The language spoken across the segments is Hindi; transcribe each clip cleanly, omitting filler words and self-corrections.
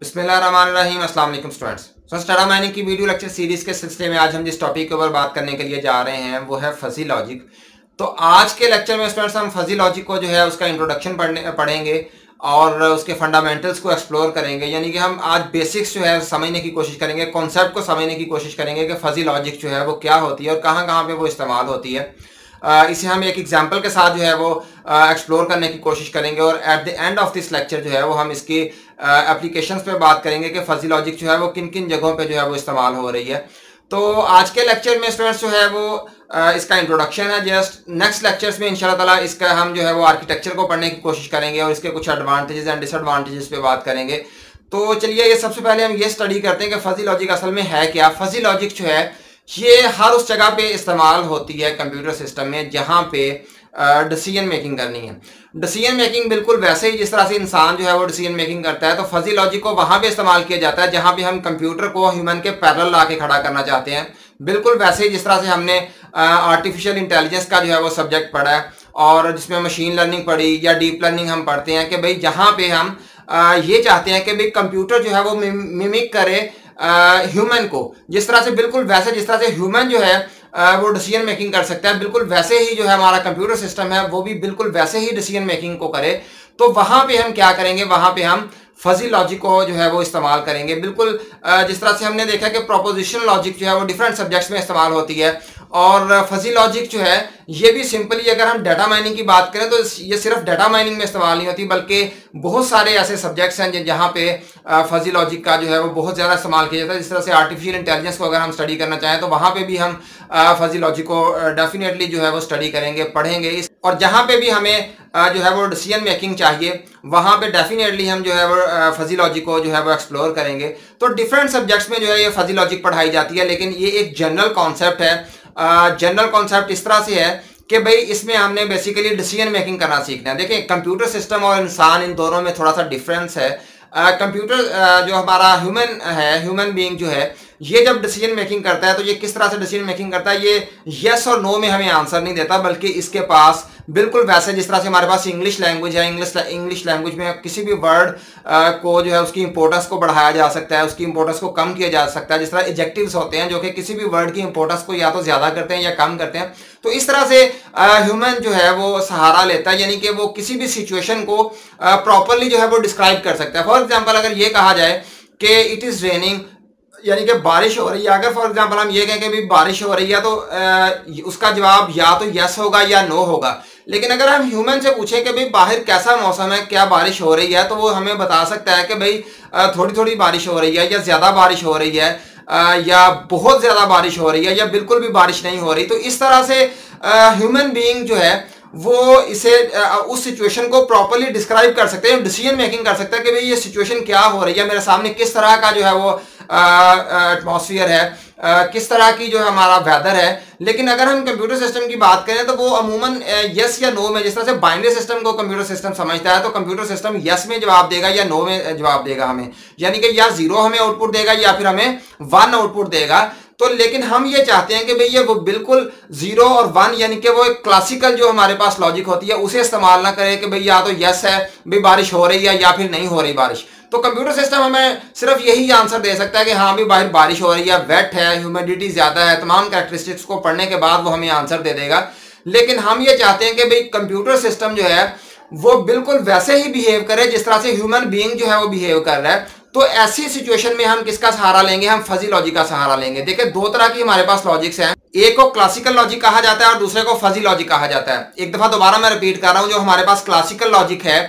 बिस्मिल्लाहिर्रहमानिर्रहीम। अस्सलाम वालेकुम स्टूडेंट्स। डाटा माइनिंग की वीडियो लेक्चर सीरीज के सिलसिले में आज हम जिस टॉपिक के ऊपर बात करने के लिए जा रहे हैं वो है फजी लॉजिक। तो आज के लेक्चर में स्टूडेंट्स हम फजी लॉजिक को जो है उसका इंट्रोडक्शन पढ़ेंगे और उसके फंडामेंटल्स को एक्सप्लोर करेंगे। यानी कि हम आज बेसिक्स जो है समझने की कोशिश करेंगे, कॉन्सेप्ट को समझने की कोशिश करेंगे कि फजी लॉजिक जो है वो क्या होती है और कहाँ कहाँ पे वो इस्तेमाल होती है। इसे हम एक एग्जांपल के साथ जो है वो एक्सप्लोर करने की कोशिश करेंगे और at the end of this lecture जो है वो हम इसकी एप्लीकेशंस पे बात करेंगे कि फजी लॉजिक जो है वो किन किन जगहों पे जो है वो इस्तेमाल हो रही है। तो आज के लेक्चर में स्टूडेंट्स जो है वो इसका इंट्रोडक्शन है। जस्ट नेक्स्ट लेक्चर्स में इंशाल्लाह ताला इसका हम जो है वो आर्किटेक्चर को पढ़ने की कोशिश करेंगे और इसके कुछ एडवांटेजेस एंड डिसएडवांटेजेस पे बात करेंगे। तो चलिए ये सबसे पहले हम ये स्टडी करते हैं कि फजी लॉजिक असल में है क्या। फजी लॉजिक जो है ये हर उस जगह पे इस्तेमाल होती है कंप्यूटर सिस्टम में जहाँ पे डिसीजन मेकिंग करनी है। डिसीजन मेकिंग बिल्कुल वैसे ही जिस तरह से इंसान जो है वो डिसीजन मेकिंग करता है, तो फजी लॉजिक को वहाँ पे इस्तेमाल किया जाता है जहाँ पे हम कंप्यूटर को ह्यूमन के पैरेलल ला के खड़ा करना चाहते हैं। बिल्कुल वैसे ही जिस तरह से हमने आर्टिफिशियल इंटेलिजेंस का जो है वो सब्जेक्ट पढ़ा है और जिसमें मशीन लर्निंग पढ़ी या डीप लर्निंग हम पढ़ते हैं कि भाई जहाँ पे हम ये चाहते हैं कि भाई कंप्यूटर जो है वो मिमिक करे ह्यूमन को, जिस तरह से बिल्कुल वैसे जिस तरह से ह्यूमन जो है वो डिसीजन मेकिंग कर सकता है, बिल्कुल वैसे ही जो है हमारा कंप्यूटर सिस्टम है वो भी बिल्कुल वैसे ही डिसीजन मेकिंग को करे। तो वहां पे हम क्या करेंगे, वहां पे हम फजी लॉजिक को जो है वो इस्तेमाल करेंगे। बिल्कुल जिस तरह से हमने देखा कि प्रोपोजिशन लॉजिक जो है वो डिफरेंट सब्जेक्ट्स में इस्तेमाल होती है और फजी लॉजिक जो है ये भी सिंपली अगर हम डाटा माइनिंग की बात करें तो ये सिर्फ डाटा माइनिंग में इस्तेमाल नहीं होती, बल्कि बहुत सारे ऐसे सब्जेक्ट्स हैं जहाँ पे फजी लॉजिक का जो है वो बहुत ज़्यादा इस्तेमाल किया जाता है। जिस तरह से आर्टिफिशियल इंटेलिजेंस को अगर हम स्टडी करना चाहें तो वहाँ पे भी हम फजी लॉजिक को डेफिनेटली जो है वो स्टडी करेंगे, पढ़ेंगे। और जहाँ पे भी हमें जो है वो डिसीजन मेकिंग चाहिए वहाँ पे डेफिनेटली हम जो है वो फजी लॉजिक को जो है वो एक्सप्लोर करेंगे। तो डिफरेंट सब्जेक्ट्स में जो है ये फजी लॉजिक पढ़ाई जाती है, लेकिन ये एक जनरल कॉन्सेप्ट है। जनरल कॉन्सेप्ट इस तरह से है कि भाई इसमें हमने बेसिकली डिसीजन मेकिंग करना सीखना है। देखिए कंप्यूटर सिस्टम और इंसान इन दोनों में थोड़ा सा डिफरेंस है। कंप्यूटर जो हमारा ह्यूमन बीइंग जो है ये जब डिसीजन मेकिंग करता है तो ये किस तरह से डिसीजन मेकिंग करता है, ये यस और नो में हमें आंसर नहीं देता, बल्कि इसके पास बिल्कुल वैसे जिस तरह से हमारे पास इंग्लिश लैंग्वेज है, इंग्लिश लैंग्वेज में किसी भी वर्ड को जो है उसकी इंपॉर्टेंस को बढ़ाया जा सकता है, उसकी इंपॉर्टेंस को कम किया जा सकता है। जिस तरह एडजेक्टिव्स होते हैं जो कि किसी भी वर्ड की इंपॉर्टेंस को या तो ज्यादा करते हैं या कम करते हैं, तो इस तरह से ह्यूमन जो है वो सहारा लेता है, यानी कि वो किसी भी सिचुएशन को प्रॉपरली जो है वो डिस्क्राइब कर सकता है। फॉर एग्जाम्पल अगर ये कहा जाए कि इट इज रेनिंग, यानी कि बारिश हो रही है, अगर फॉर एग्जांपल हम ये कहें कि भी बारिश हो रही है तो उसका जवाब या तो यस होगा या नो होगा। लेकिन अगर हम ह्यूमन से पूछें कि भाई बाहर कैसा मौसम है, क्या बारिश हो रही है, तो वो हमें बता सकता है कि भाई थोड़ी थोड़ी बारिश हो रही है या ज़्यादा बारिश हो रही है या बहुत ज़्यादा बारिश हो रही है या बिल्कुल भी बारिश नहीं हो रही। तो इस तरह से ह्यूमन बीइंग जो है वो इसे उस सिचुएशन को प्रॉपरली डिस्क्राइब कर सकते हैं, डिसीजन मेकिंग कर सकते हैं कि भाई ये सिचुएशन क्या हो रही है, मेरे सामने किस तरह का जो है वो एटमॉस्फेयर है, किस तरह की जो हमारा वेदर है। लेकिन अगर हम कंप्यूटर सिस्टम की बात करें तो वो अमूमन यस या नो में, जिस तरह से बाइनरी सिस्टम को कंप्यूटर सिस्टम समझता है तो कंप्यूटर सिस्टम यस में जवाब देगा या नो में जवाब देगा हमें, यानी कि या जीरो हमें आउटपुट देगा या फिर हमें वन आउटपुट देगा। तो लेकिन हम ये चाहते हैं कि भाई ये वो बिल्कुल जीरो और वन, यानी कि वो एक क्लासिकल जो हमारे पास लॉजिक होती है उसे इस्तेमाल ना करें कि भाई या तो यस है भाई बारिश हो रही है या फिर नहीं हो रही बारिश। तो कंप्यूटर सिस्टम हमें सिर्फ यही आंसर दे सकता है कि हाँ भी बाहर बारिश हो रही है, वेट है, ह्यूमिडिटी ज्यादा है, तमाम कैरेक्टरिस्टिक्स को पढ़ने के बाद वो हमें आंसर दे देगा। लेकिन हम ये चाहते हैं कि भाई कंप्यूटर सिस्टम जो है वो बिल्कुल वैसे ही बिहेव करे जिस तरह से ह्यूमन बीइंग जो है वो बिहेव कर रहा है। तो ऐसी सिचुएशन में हम किसका सहारा लेंगे, हम फजी लॉजिक का सहारा लेंगे। देखिए दो तरह की हमारे पास लॉजिक्स हैं, एक को क्लासिकल लॉजिक कहा जाता है और दूसरे को फजी लॉजिक कहा जाता है। एक दफा दोबारा मैं रिपीट कर रहा हूं, जो हमारे पास क्लासिकल लॉजिक है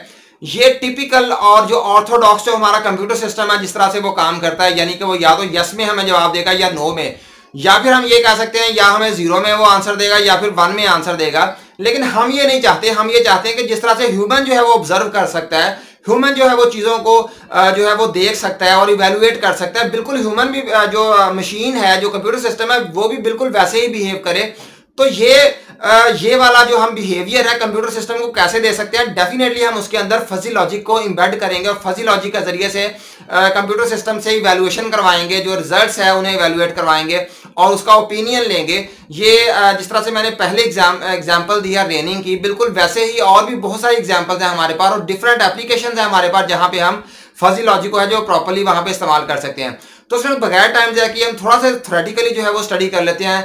ये टिपिकल और जो ऑर्थोडॉक्स जो हमारा कंप्यूटर सिस्टम है जिस तरह से वो काम करता है, यानी कि वो या तो यस में हमें जवाब देगा या नो में, या फिर हम ये कह सकते हैं या हमें जीरो में वो आंसर देगा या फिर वन में आंसर देगा। लेकिन हम ये नहीं चाहते, हम ये चाहते हैं कि जिस तरह से ह्यूमन जो है वो ऑब्जर्व कर सकता है, ह्यूमन जो है वो चीज़ों को जो है वो देख सकता है और इवेलुएट कर सकता है, बिल्कुल ह्यूमन भी जो मशीन है, जो कंप्यूटर सिस्टम है वो भी बिल्कुल वैसे ही बिहेव करे। तो ये वाला जो हम बिहेवियर है कंप्यूटर सिस्टम को कैसे दे सकते हैं, डेफिनेटली हम उसके अंदर फजी लॉजिक को इम्बेड करेंगे और फजी लॉजिक के जरिए से कंप्यूटर सिस्टम से इवैल्यूएशन करवाएंगे, जो रिजल्ट्स है उन्हें इवैल्यूएट करवाएंगे और उसका ओपिनियन लेंगे। ये जिस तरह से मैंने पहले एग्जाम्पल दिया रेनिंग की, बिल्कुल वैसे ही और भी बहुत सारी एग्जाम्पल्स हैं हमारे पास और डिफरेंट एप्लीकेशंस हैं हमारे पास जहां पे हम फजी लॉजिक को है जो प्रॉपर्ली वहां पे इस्तेमाल कर सकते हैं। तो उसमें बगैर टाइम जाए कि हम थोड़ा सा थ्योरेटिकली जो है वो स्टडी कर लेते हैं,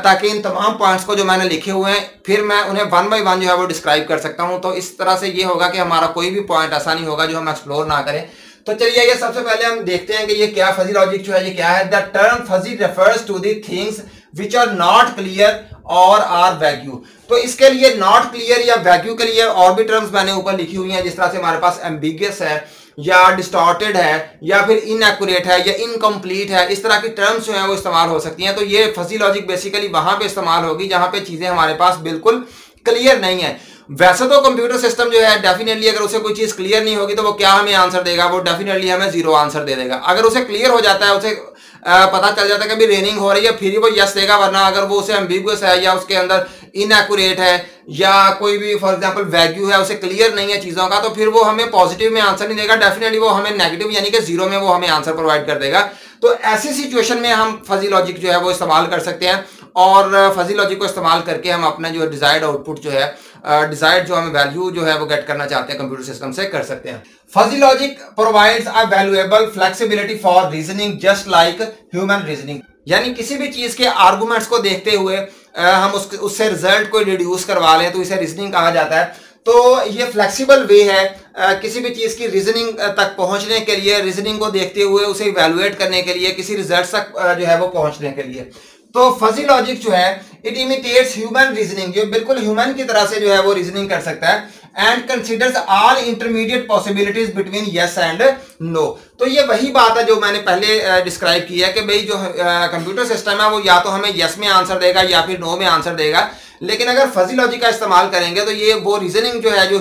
ताकि इन तमाम पॉइंट्स को जो मैंने लिखे हुए हैं फिर मैं उन्हें वन बाय वन जो है वो डिस्क्राइब कर सकता हूं। तो इस तरह से ये होगा कि हमारा कोई भी पॉइंट ऐसा नहीं होगा जो हम एक्सप्लोर ना करें। तो चलिए ये सबसे पहले हम देखते हैं कि ये क्या फजी लॉजिक जो है ये क्या है। The term fuzzy refers to the things which are not clear और आर वैग्यू। तो इसके लिए नॉट क्लियर या वैग्यू के लिए और भी टर्म्स मैंने ऊपर लिखी हुई हैं, जिस तरह से हमारे पास एम्बिगियस है या डिस्टॉर्टेड है या फिर इनएक्यूरेट है या इनकम्प्लीट है, इस तरह की टर्म्स जो है वो इस्तेमाल हो सकती हैं। तो ये फजी लॉजिक बेसिकली वहां पे इस्तेमाल होगी जहां पे चीजें हमारे पास बिल्कुल क्लियर नहीं है। वैसे तो कंप्यूटर सिस्टम जो है डेफिनेटली अगर उसे कोई चीज क्लियर नहीं होगी तो वो क्या हमें आंसर देगा, वो डेफिनेटली हमें जीरो आंसर दे देगा। अगर उसे क्लियर हो जाता है, उसे पता चल जाता है कि अभी रेनिंग हो रही है, फिर ही वो यस देगा, वरना अगर वो उसे एम्बिगुअस है या उसके अंदर इनएक्यूरेट है या कोई भी फॉर एग्जांपल वैग्यू है, उसे क्लियर नहीं है चीजों का, तो फिर वो हमें पॉजिटिव में आंसर नहीं देगा, डेफिनेटली वो हमें नेगेटिव यानी कि जीरो में वो हमें आंसर प्रोवाइड कर देगा। तो ऐसी सिचुएशन में हम फजी लॉजिक जो है वो इस्तेमाल कर सकते हैं और फजी लॉजिक को इस्तेमाल करके हम अपना जो डिजायर्ड आउटपुट जो है, डिजायर्ड जो हमें वैल्यू जो है वो गेट करना चाहते हैं कंप्यूटर सिस्टम से, कर सकते हैं। Fuzzy logic provides a valuable flexibility for reasoning just like human reasoning. यानी किसी भी चीज के आर्गुमेंट्स को देखते हुए हम उससे रिजल्ट को डिड्यूस करवा लें तो इसे रीजनिंग कहा जाता है। तो ये फ्लेक्सिबल वे है किसी भी चीज की रीजनिंग तक पहुंचने के लिए, रीजनिंग को देखते हुए उसे इवैल्यूएट करने के लिए, किसी रिजल्ट तक जो है वो पहुंचने के लिए। तो फजी लॉजिक जो है इट इमिटेट्स ह्यूमन रीजनिंग, जो बिल्कुल ह्यूमन की तरह से जो है वो रीजनिंग कर सकता है, and considers all intermediate possibilities between yes and no. तो ये वही बात है जो मैंने पहले डिस्क्राइब की है कि भाई जो कंप्यूटर सिस्टम है वो या तो हमें यस में आंसर देगा या फिर नो में आंसर देगा, लेकिन अगर फजी लॉजिक का इस्तेमाल करेंगे तो ये वो रीजनिंग जो है, जो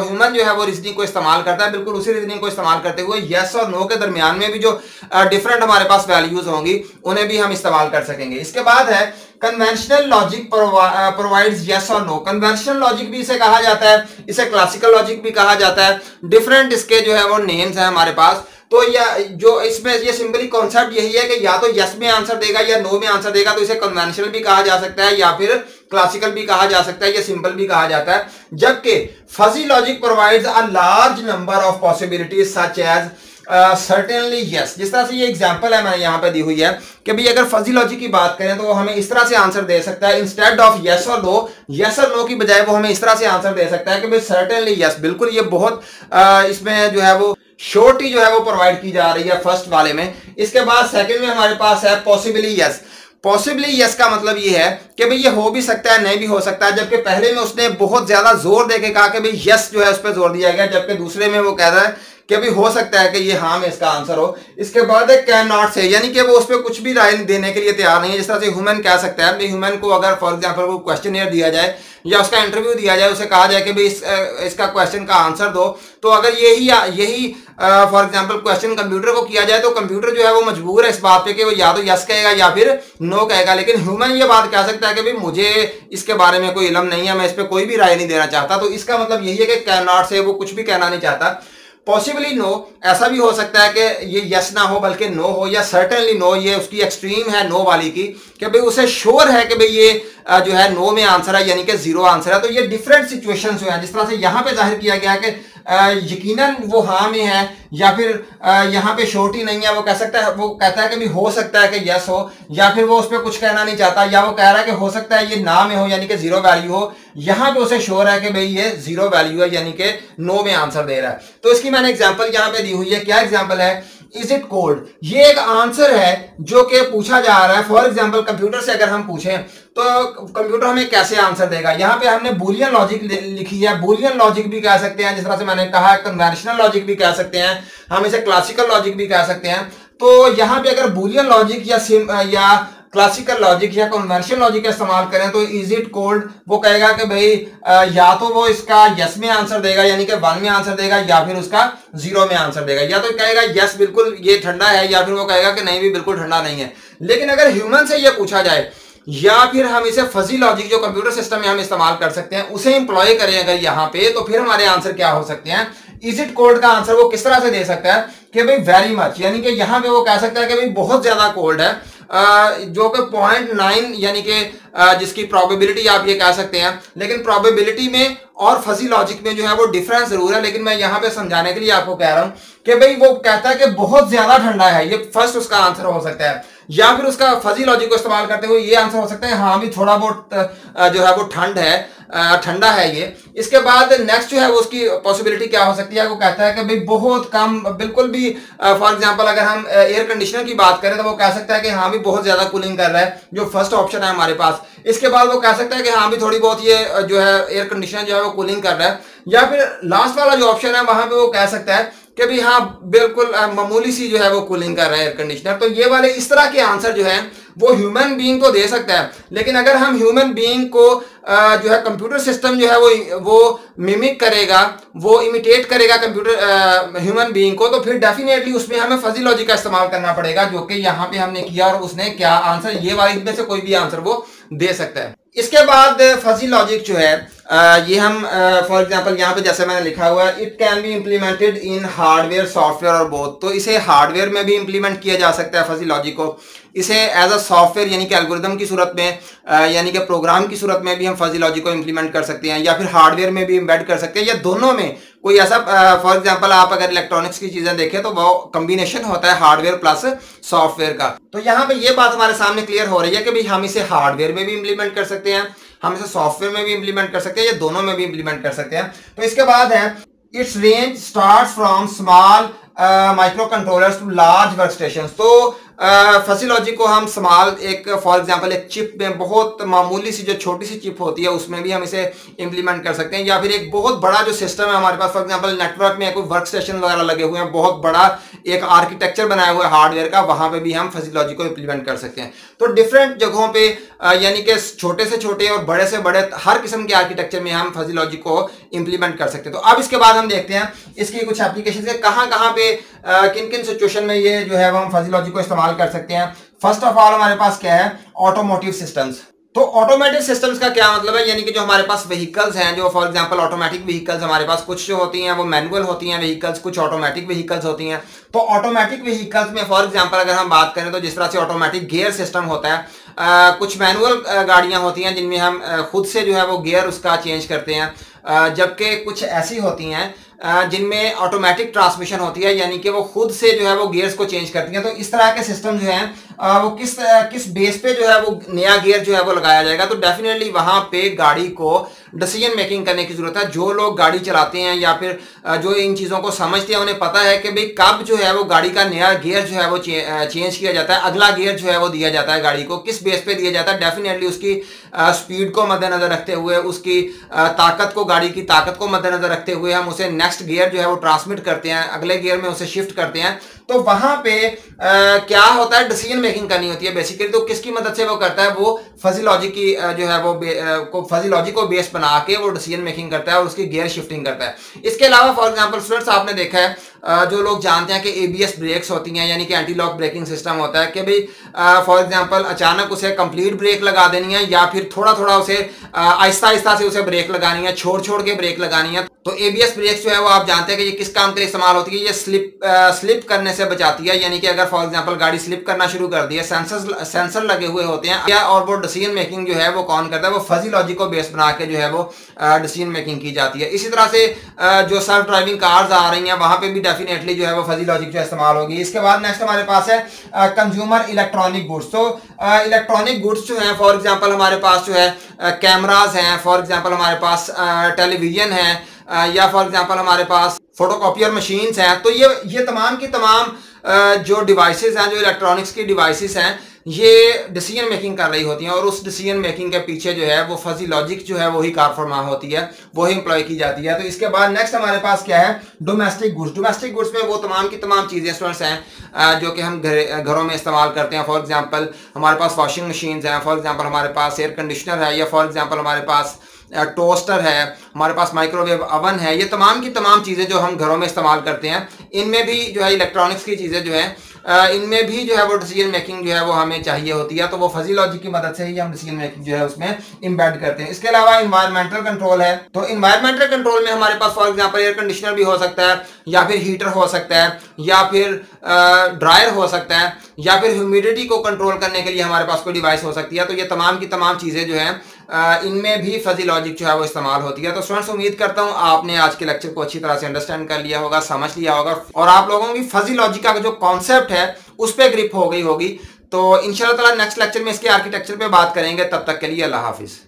ह्यूमन जो है वो रीजनिंग को इस्तेमाल करता है, बिल्कुल उसी रीजनिंग को इस्तेमाल करते हुए यस और नो के दरमियान में भी जो डिफरेंट हमारे पास वैल्यूज होंगी उन्हें भी हम इस्तेमाल कर सकेंगे। इसके बाद है कन्वेंशनल लॉजिक प्रोवाइड्स यस और नो। कन्वेंशनल लॉजिक भी इसे कहा जाता है, इसे क्लासिकल लॉजिक भी कहा जाता है, डिफरेंट इसके जो है वो नेम्स हैं हमारे पास। तो या जो इसमें ये सिंपली कॉन्सेप्ट यही है कि या तो यस में आंसर देगा या नो में आंसर देगा, तो इसे कन्वेंशनल भी कहा जा सकता है या फिर क्लासिकल भी कहा जा सकता है या सिंपल भी कहा जाता है। जबकि fuzzy logic provides a large number of possibilities such as certainly yes. जिस तरह से ये एग्जांपल है मैंने यहाँ पे दी हुई है कि भाई अगर फजी लॉजिक की बात करें तो वो हमें इस तरह से आंसर दे सकता है, इंस्टेड ऑफ यस और नो, यस और नो की बजाय वो हमें इस तरह से आंसर दे सकता है कि भाई सर्टेनली यस। बिल्कुल ये बहुत इसमें जो है वो श्योरिटी जो है वो प्रोवाइड की जा रही है फर्स्ट वाले में। इसके बाद सेकंड में हमारे पास है पॉसिबली यस। पॉसिबली यस का मतलब ये है कि भाई ये हो भी सकता है, नहीं भी हो सकता है। जबकि पहले में उसने बहुत ज्यादा जोर देके कहा कि भाई यस जो है उस पर जोर दिया गया, जबकि दूसरे में वो कह रहा है कि भी हो सकता है कि ये हाँ में इसका आंसर हो। इसके बाद एक कैन नॉट से, यानी कि वो उस पर कुछ भी राय देने के लिए तैयार नहीं है। जिस तरह से ह्यूमन कह सकता है, ह्यूमन को अगर फॉर एग्जांपल वो क्वेश्चनियर दिया जाए या उसका इंटरव्यू दिया जाए, उसे कहा जाए कि भाई इसका क्वेश्चन का आंसर दो, तो अगर यही फॉर एग्जांपल क्वेश्चन कंप्यूटर को किया जाए तो कंप्यूटर जो है वो मजबूर है इस बात पे कि वो या तो यस कहेगा या फिर नो कहेगा। लेकिन ह्यूमन ये बात कह सकता है कि भाई मुझे इसके बारे में कोई इल्म नहीं है, मैं इस पर कोई भी राय नहीं देना चाहता। तो इसका मतलब यही है कि कैन नॉट से वो कुछ भी कहना नहीं चाहता। पॉसिबली नो ऐसा भी हो सकता है कि ये यस ना हो बल्कि नो हो, या सर्टेनली नो, ये उसकी एक्सट्रीम है नो वाली की कि भाई उसे श्योर है कि भाई ये जो है नो में आंसर है यानी कि जीरो आंसर है। तो ये डिफरेंट सिचुएशंस जो है, जिस तरह से यहाँ पे जाहिर किया गया कि यकीनन वो हाँ में है या फिर यहाँ पे श्योरिटी नहीं है, वो कह सकता है, वो कहता है कि भी हो सकता है कि यस हो, या फिर वो उस पर कुछ कहना नहीं चाहता, या वो कह रहा है कि हो सकता है ये ना में हो यानी कि जीरो वैल्यू हो। यहाँ पे उसे श्योर है कि भाई ये जीरो वैल्यू है यानी कि नो में आंसर दे रहा है। तो इसकी मैंने एग्जाम्पल यहाँ पे दी हुई है। क्या एग्जाम्पल है? Is it cold. ये एक आंसर है जो कि पूछा जा रहा है। फॉर एग्जाम्पल कंप्यूटर से अगर हम पूछें तो कंप्यूटर हमें कैसे आंसर देगा। यहाँ पे हमने बूलियन लॉजिक लिखी है, बूलियन लॉजिक भी कह सकते हैं, जिस तरह से मैंने कहा कन्वेंशनल लॉजिक भी कह सकते हैं, हम इसे क्लासिकल लॉजिक भी कह सकते हैं। तो यहाँ पे अगर बूलियन लॉजिक या क्लासिकल लॉजिक या कन्वेंशनल लॉजिक का इस्तेमाल करें तो इज इट कोल्ड, वो कहेगा कि भाई या तो वो इसका यस में आंसर देगा यानी कि 1 में आंसर देगा, या फिर उसका 0 में आंसर देगा। या तो कहेगा यस बिल्कुल ये ठंडा है, या फिर वो कहेगा कि नहीं भी बिल्कुल ठंडा नहीं है। लेकिन अगर ह्यूमन से ये पूछा जाए या फिर हम इसे फजी लॉजिक जो कंप्यूटर सिस्टम में हम इस्तेमाल कर सकते हैं उसे एम्प्लॉय करें अगर यहाँ पे, तो फिर हमारे आंसर क्या हो सकते हैं। इज इट कोल्ड का आंसर वो किस तरह से दे सकता है कि भाई वेरी मच, यानी कि यहाँ पे वो कह सकता है कि भाई बहुत ज्यादा कोल्ड है, जो कि 0.9 यानी कि जिसकी प्रोबेबिलिटी आप ये कह सकते हैं, लेकिन प्रोबेबिलिटी में और फजी लॉजिक में जो है वो डिफरेंस जरूर है। लेकिन मैं यहां पे समझाने के लिए आपको कह रहा हूं कि भाई वो कहता है कि बहुत ज्यादा ठंडा है, ये फर्स्ट उसका आंसर हो सकता है, या फिर उसका फजी लॉजिक को इस्तेमाल करते हुए ये आंसर हो सकता है हाँ भी थोड़ा बहुत जो है वो ठंडा है ये। इसके बाद नेक्स्ट जो है वो उसकी पॉसिबिलिटी क्या हो सकती है, वो कहता है कि भाई बहुत कम, बिल्कुल भी फॉर एग्जांपल अगर हम एयर कंडीशनर की बात करें तो वो कह सकता है कि हाँ भी बहुत ज्यादा कूलिंग कर रहा है, जो फर्स्ट ऑप्शन है हमारे पास। इसके बाद वो कह सकता है कि हाँ भी थोड़ी बहुत ये जो है एयर कंडीशनर जो है वो कूलिंग कर रहा है, या फिर लास्ट वाला जो ऑप्शन है वहां पे वो कह सकता है कि भी हाँ बिल्कुल मामूली सी जो है वो कूलिंग कर रहा है एयर कंडीशनर। तो ये वाले इस तरह के आंसर जो है वो ह्यूमन बीइंग तो दे सकता है, लेकिन अगर हम ह्यूमन बीइंग को जो है कंप्यूटर सिस्टम जो है वो मिमिक करेगा, वो इमिटेट करेगा कंप्यूटर ह्यूमन बीइंग को, तो फिर डेफिनेटली उसमें हमें फजी लॉजिक का इस्तेमाल करना पड़ेगा, जो कि यहाँ पे हमने किया और उसने क्या आंसर, ये वाले में से कोई भी आंसर वो दे सकता है। इसके बाद फजी लॉजिक जो है ये हम फॉर एग्जांपल यहाँ पे जैसे मैंने लिखा हुआ है, it can be implemented in hardware software और बोथ। तो इसे हार्डवेयर में भी इम्प्लीमेंट किया जा सकता है फजी लॉजिक को, इसे एज अ सॉफ्टवेयर यानी कि एल्गोरिदम की सूरत में यानी कि प्रोग्राम की सूरत में भी हम फजी लॉजिक को इम्प्लीमेंट कर सकते हैं, या फिर हार्डवेयर में भी एम्बेड कर सकते हैं, या दोनों में कोई ऐसा फॉर एग्जांपल आप अगर इलेक्ट्रॉनिक्स की चीजें देखें तो वो कॉम्बिनेशन होता है हार्डवेयर प्लस सॉफ्टवेयर का। तो यहाँ पे ये बात हमारे सामने क्लियर हो रही है कि भाई हम इसे हार्डवेयर में भी इम्प्लीमेंट कर सकते हैं, हम इसे सॉफ्टवेयर में भी इम्प्लीमेंट कर सकते हैं, या दोनों में भी इम्प्लीमेंट कर सकते हैं। तो इसके बाद है its range starts from small micro controllers to large work station. तो फजी लॉजिक को हम स्मॉल एक फॉर एग्जांपल एक चिप में, बहुत मामूली सी जो छोटी सी चिप होती है उसमें भी हम इसे इंप्लीमेंट कर सकते हैं, या फिर एक बहुत बड़ा जो सिस्टम है हमारे पास, फॉर एग्जांपल नेटवर्क में कोई वर्क स्टेशन वगैरह लगे हुए हैं, बहुत बड़ा एक आर्किटेक्चर बनाया हुआ है हार्डवेयर का, वहां पे भी हम फजी लॉजिक को इंप्लीमेंट कर सकते हैं। तो डिफरेंट जगहों पे यानी कि छोटे से छोटे और बड़े से बड़े हर किस्म के आर्किटेक्चर में हम फजी लॉजिक को इंप्लीमेंट कर सकते हैं। तो अब इसके बाद हम देखते हैं इसकी कुछ एप्लीकेशन है, कहाँ पे किन किन सिचुएशन में ये जो है वो हम फजी लॉजिक को इस्तेमाल कर सकते हैं। फर्स्ट ऑफ ऑल हमारे पास क्या है, ऑटोमोटिव सिस्टम्स। तो ऑटोमेटिक सिस्टम्स का क्या मतलब है, यानी कि जो हमारे पास व्हीकल्स हैं, जो फॉर एग्जांपल ऑटोमेटिक व्हीकल्स हमारे पास कुछ जो होती हैं वो मैनुअल होती हैं व्हीकल्स, कुछ ऑटोमेटिक व्हीकल्स होती हैं। तो ऑटोमेटिक व्हीकल्स में फॉर एग्जांपल अगर हम बात करें तो जिस तरह से ऑटोमेटिक गियर सिस्टम होता है, कुछ मैनुअल गाड़ियां होती हैं जिनमें हम खुद से जो है वो गियर उसका चेंज करते हैं, जबकि कुछ ऐसी होती हैं जिनमें ऑटोमेटिक ट्रांसमिशन होती है, यानी कि वो खुद से जो है वो गियर्स को चेंज करती हैं। तो इस तरह के सिस्टम जो है वो किस बेस पे जो है वो नया गियर जो है वो लगाया जाएगा। तो डेफिनेटली वहां पे गाड़ी को डिसीजन मेकिंग करने की जरूरत है। जो लोग गाड़ी चलाते हैं या फिर जो इन चीज़ों को समझते हैं उन्हें पता है कि भाई कब जो है वो गाड़ी का नया गियर जो है वो चेंज किया जाता है, अगला गियर जो है वो दिया जाता है गाड़ी को, किस बेस पे दिया जाता है। डेफिनेटली उसकी स्पीड को मद्देनजर रखते हुए, उसकी ताकत को, गाड़ी की ताकत को मद्देनजर रखते हुए हम उसे नेक्स्ट गियर जो है वो ट्रांसमिट करते हैं, अगले गियर में उसे शिफ्ट करते हैं। तो वहां पे क्या होता है, डिसीजन मेकिंग करनी होती है बेसिकली। तो किसकी मदद से वो करता है, वो फजी लॉजिक की जो है वो फजी लॉजिक को बेस बना के वो डिसीजन मेकिंग करता है और उसकी गियर शिफ्टिंग करता है। इसके अलावा फॉर एग्जांपल स्टूडेंट्स आपने देखा है जो लोग जानते हैं कि एबीएस ब्रेक्स होती हैं, यानी कि एंटी लॉक ब्रेकिंग सिस्टम होता है कि भाई फॉर एग्जांपल अचानक उसे कंप्लीट ब्रेक लगा देनी है या फिर थोड़ा थोड़ा उसे आहिस्ता आहिस्ता से उसे ब्रेक लगानी है, छोड़ छोड़ के ब्रेक लगानी है। तो एबीएस ब्रेक्स जो है वो आप जानते हैं कि ये किस काम के लिए इस्तेमाल होती है, ये स्लिप करने से बचाती है। यानी कि अगर फॉर एग्जांपल गाड़ी स्लिप करना शुरू कर दी है, सेंसर लगे हुए होते हैं, और वो डिसीजन मेकिंग जो है वो कौन करता है, वो फजी लॉजिक को बेस बना के जो है वो डिसीजन मेकिंग की जाती है। इसी तरह से जो सेल्फ ड्राइविंग कार्स आ रही हैं वहां पे भी डेफिनेटली जो है वो फजी लॉजिक जो इस्तेमाल होगी। इसके बाद नेक्स्ट हमारे पास है कंज्यूमर इलेक्ट्रॉनिक गुड्स। तो इलेक्ट्रॉनिक गुड्स जो है फॉर एग्जांपल हमारे पास जो है कैमराज हैं, फॉर एग्जांपल हमारे पास टेलीविजन है, या फॉर एग्जांपल हमारे पास फोटोकॉपियर मशीन्स हैं। तो ये तमाम की तमाम जो डिवाइसेस हैं, जो इलेक्ट्रॉनिक्स की डिवाइसेस हैं, ये डिसीजन मेकिंग कर रही होती हैं और उस डिसीजन मेकिंग के पीछे जो है वो फजी लॉजिक जो है वही कार फरमा होती है, वही एम्प्लॉय की जाती है। तो इसके बाद नेक्स्ट हमारे पास क्या है, डोमेस्टिक गुड्स। डोमेस्टिक गुड्स में वो तमाम की तमाम चीज़ें स्टूडेंट्स हैं जो कि हम घरों में इस्तेमाल करते हैं। फॉर एग्जांपल हमारे पास वॉशिंग मशीन्स हैं, फॉर एग्जांपल हमारे पास एयर कंडीशनर है, या फॉर एग्जांपल हमारे पास टोस्टर है, हमारे पास माइक्रोवेव अवन है। ये तमाम की तमाम चीज़ें जो हम घरों में इस्तेमाल करते हैं, इनमें भी जो है इलेक्ट्रॉनिक्स की चीज़ें जो है इनमें भी जो है वो डिसीजन मेकिंग जो है वो हमें चाहिए होती है, तो वो फजी लॉजिक की मदद से ही हम डिसीजन मेकिंग जो है उसमें इम्बेड करते हैं। इसके अलावा इन्वायरमेंटल कंट्रोल है, तो इन्वायरमेंटल कंट्रोल में हमारे पास फॉर एग्जांपल एयर कंडीशनर भी हो सकता है, या फिर हीटर हो सकता है, या फिर ड्रायर हो सकता है, या फिर ह्यूमिडिटी को कंट्रोल करने के लिए हमारे पास कोई डिवाइस हो सकती है। तो ये तमाम की तमाम चीजें जो है इनमें भी फजी लॉजिक जो है वो इस्तेमाल होती है। तो स्टूडेंट्स, उम्मीद करता हूं आपने आज के लेक्चर को अच्छी तरह से अंडरस्टैंड कर लिया होगा, समझ लिया होगा, और आप लोगों की फजी लॉजिक का जो कॉन्सेप्ट है उस पर ग्रिप हो गई होगी। तो इंशाल्लाह ताला नेक्स्ट लेक्चर में इसके आर्किटेक्चर पे बात करेंगे। तब तक के लिए अल्लाह हाफिज।